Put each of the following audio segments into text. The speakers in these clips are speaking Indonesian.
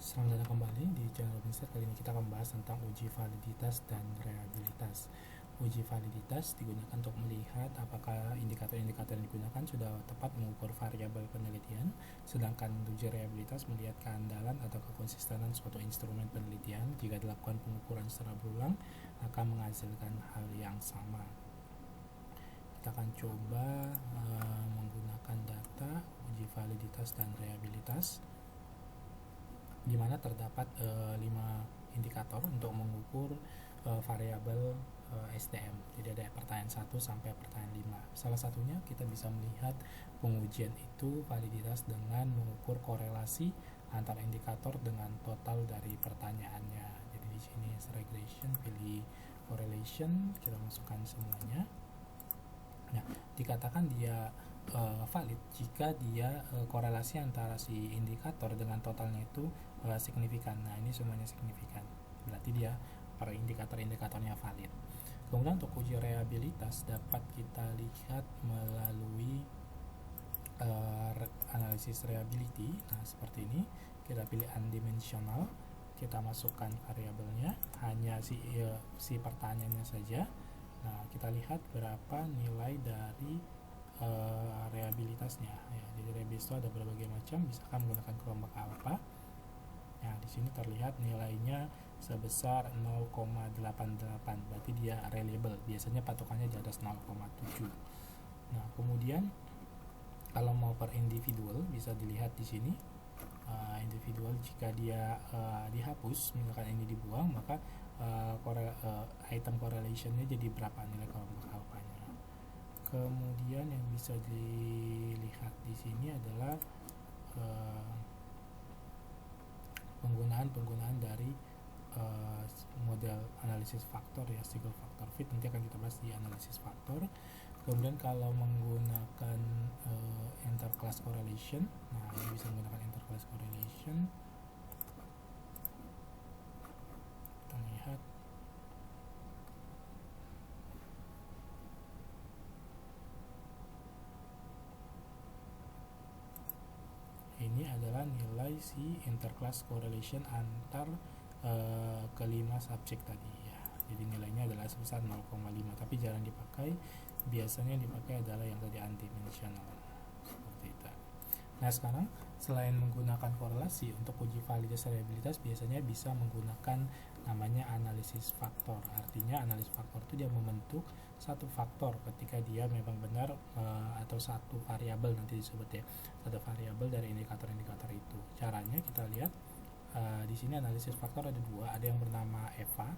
Selamat datang kembali di channel Robinster. Kali ini kita akan membahas tentang uji validitas dan reliabilitas. Uji validitas digunakan untuk melihat apakah indikator-indikator yang digunakan sudah tepat mengukur variabel penelitian, sedangkan uji reliabilitas melihat keandalan atau kekonsistenan suatu instrumen penelitian. Jika dilakukan pengukuran secara berulang, akan menghasilkan hal yang sama. Kita akan coba menggunakan data uji validitas dan reliabilitas, di mana terdapat 5 indikator untuk mengukur variabel SDM. Jadi ada pertanyaan 1 sampai pertanyaan 5. Salah satunya kita bisa melihat pengujian itu validitas dengan mengukur korelasi antara indikator dengan total dari pertanyaannya. Jadi di sini regression, pilih correlation, kita masukkan semuanya. Nah, dikatakan dia valid jika dia korelasi antara si indikator dengan totalnya itu signifikan. Nah, ini semuanya signifikan, berarti dia per indikator-indikatornya valid. Kemudian untuk uji reliabilitas dapat kita lihat melalui analisis reliability. Nah, seperti ini, kita pilih undimensional, kita masukkan variabelnya, hanya si pertanyaannya saja. Nah, kita lihat berapa nilai dari reliabilitasnya ya. Jadi reliabilitas itu ada berbagai macam, misalkan menggunakan kelompok alpha. Nah, di sini terlihat nilainya sebesar 0,88, berarti dia reliable. Biasanya patokannya di atas 0,7. Nah, kemudian kalau mau per individual bisa dilihat di sini. Individual jika dia dihapus, misalkan ini dibuang, maka item correlationnya jadi berapa nilai kelompok alfanya. Kemudian yang bisa dilihat di sini adalah penggunaan dari model analisis faktor ya, single factor fit. Nanti akan kita bahas di analisis faktor. Kemudian kalau menggunakan interclass correlation, nah ini bisa menggunakan interclass correlation. Kita lihat ini adalah nilai si interclass correlation antar kelima subjek tadi ya. Jadi nilainya adalah sebesar 0,5, tapi jarang dipakai. Biasanya dipakai adalah yang tadi undimensional seperti itu. Nah, sekarang selain menggunakan korelasi untuk uji validitas reliabilitas, biasanya bisa menggunakan namanya analisis faktor. Artinya analisis faktor itu dia membentuk satu faktor ketika dia memang benar atau satu variabel, nanti disebut ya, satu variabel dari indikator-indikator itu. Caranya kita lihat di sini analisis faktor ada dua, ada yang bernama EVA,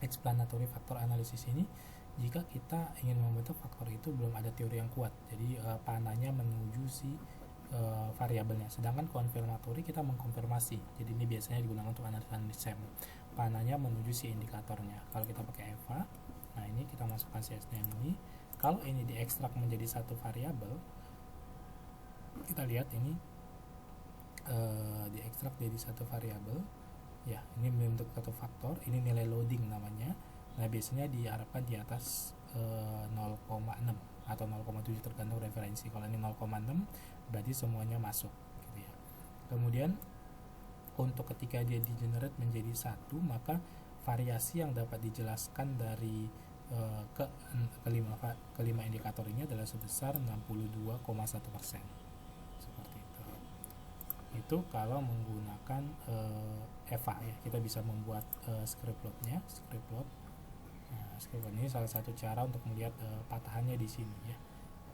explanatory factor analysis. Ini jika kita ingin membentuk faktor itu belum ada teori yang kuat, jadi panahnya menuju si variabelnya, sedangkan konfirmatory kita mengkonfirmasi. Jadi ini biasanya digunakan untuk analisis SEM, panahnya menuju si indikatornya. Kalau kita pakai EVA, nah ini kita masukkan si SDM ini. Kalau ini diekstrak menjadi satu variabel, kita lihat ini diekstrak jadi satu variabel ya, ini membentuk satu faktor. Ini nilai loading namanya. Nah, biasanya diharapkan di atas 0,6 atau 0,7 tergantung referensi. Kalau ini 0,6 berarti semuanya masuk gitu ya. Kemudian untuk ketika dia di-generate menjadi satu, maka variasi yang dapat dijelaskan dari kelima indikator ini adalah sebesar 62,1%. Seperti itu. Itu kalau menggunakan EVA ya. Kita bisa membuat script plotnya, script plot. Nah, script plot ini salah satu cara untuk melihat patahannya di sini ya.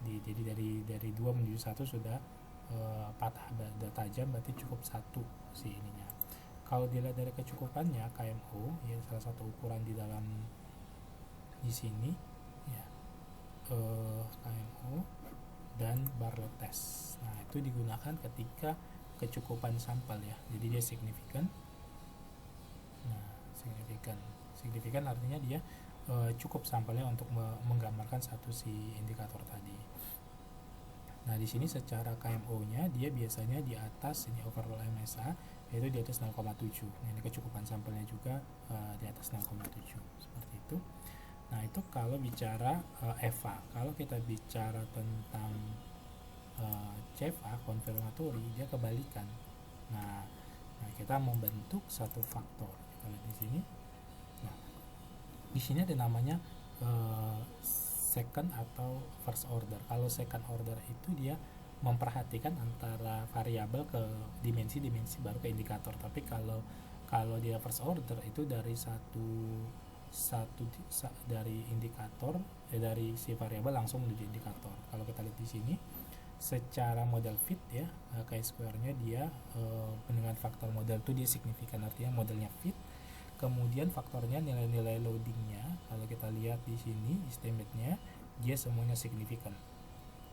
Jadi dari 2 menuju 1 sudah patah tajam, berarti cukup satu si ininya. Kalau dilihat dari kecukupannya KMO ya, salah satu ukuran di dalam di sini ya, KMO dan Bartlett test. Nah, itu digunakan ketika kecukupan sampel ya, jadi dia signifikan. Nah, signifikan artinya dia cukup sampelnya untuk menggambarkan satu si indikator tadi. Nah, di sini secara KMO-nya dia biasanya di atas ini overall MSA, yaitu di atas 0,7. Nah, ini kecukupan sampelnya juga di atas 0,7 seperti itu. Nah, itu kalau bicara EVA. Kalau kita bicara tentang CFA konfirmatory, dia kebalikan. Nah, kita kita membentuk satu faktor. Kita lihat di sini. Nah, di sini ada namanya second atau first order. Kalau second order itu dia memperhatikan antara variabel ke dimensi baru ke indikator. Tapi kalau dia first order itu dari dari indikator dari si variabel langsung menuju indikator. Kalau kita lihat di sini secara model fit ya, chi-square-nya dia dengan faktor model itu dia signifikan, artinya modelnya fit. Kemudian faktornya nilai-nilai loadingnya, kalau kita lihat di sini estimate-nya dia semuanya signifikan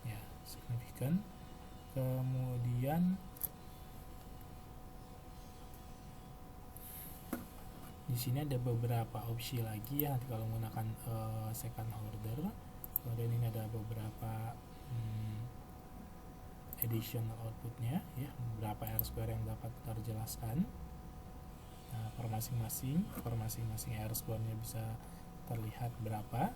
ya, signifikan. Kemudian di sini ada beberapa opsi lagi ya, nanti kalau menggunakan second order. Kemudian ini ada beberapa additional outputnya ya, beberapa R-square yang dapat terjelaskan. Nah, per masing-masing R-square-nya bisa terlihat berapa.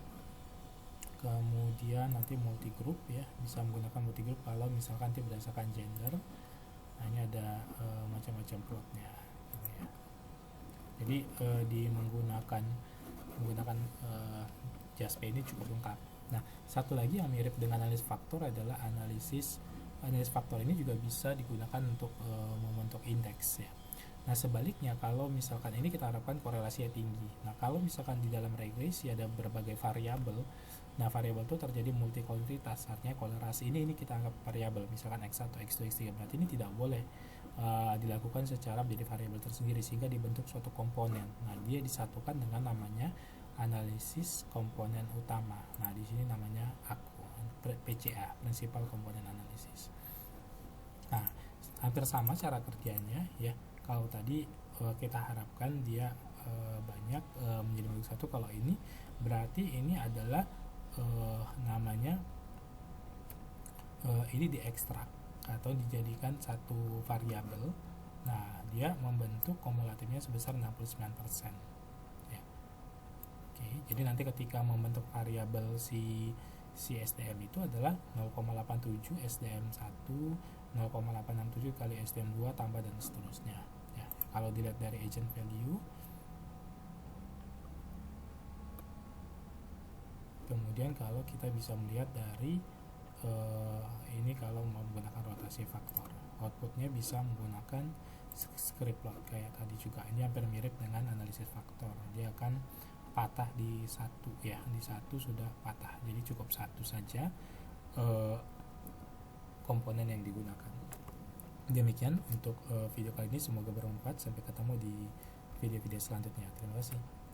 Kemudian nanti multigroup ya, bisa menggunakan multigroup kalau misalkan nanti berdasarkan gender. Nah, ini ada macam-macam plotnya ya. Jadi di menggunakan JASP ini cukup lengkap. Nah, satu lagi yang mirip dengan analisis faktor adalah analisis faktor ini juga bisa digunakan untuk membentuk indeks ya. Nah, sebaliknya kalau misalkan ini kita harapkan korelasinya tinggi. Nah, kalau misalkan di dalam regresi ada berbagai variabel, nah variabel itu terjadi multikuantitas, artinya kolerasi ini kita anggap variabel, misalkan x1, x2, x3, berarti ini tidak boleh dilakukan secara menjadi variabel tersendiri sehingga dibentuk suatu komponen. Nah, dia disatukan dengan namanya analisis komponen utama. Nah, di sini namanya PCA, Principal Component Analysis. Nah, hampir sama cara kerjanya ya. Kalau tadi kita harapkan dia banyak menjadi bentuk satu, kalau ini berarti ini adalah namanya ini diekstrak atau dijadikan satu variabel. Nah, dia membentuk kumulatifnya sebesar 69% ya. Oke, jadi nanti ketika membentuk variabel si SDM itu adalah 0,87 SDM1, 0,867 kali SDM2 tambah dan seterusnya ya. Kalau dilihat dari agent value, kemudian kalau kita bisa melihat dari ini kalau menggunakan rotasi faktor, outputnya bisa menggunakan script plot kayak tadi juga. Ini hampir mirip dengan analisis faktor, dia akan patah di satu ya, di satu sudah patah, jadi cukup satu saja komponen yang digunakan. Demikian untuk video kali ini, semoga bermanfaat. Sampai ketemu di video-video selanjutnya. Terima kasih.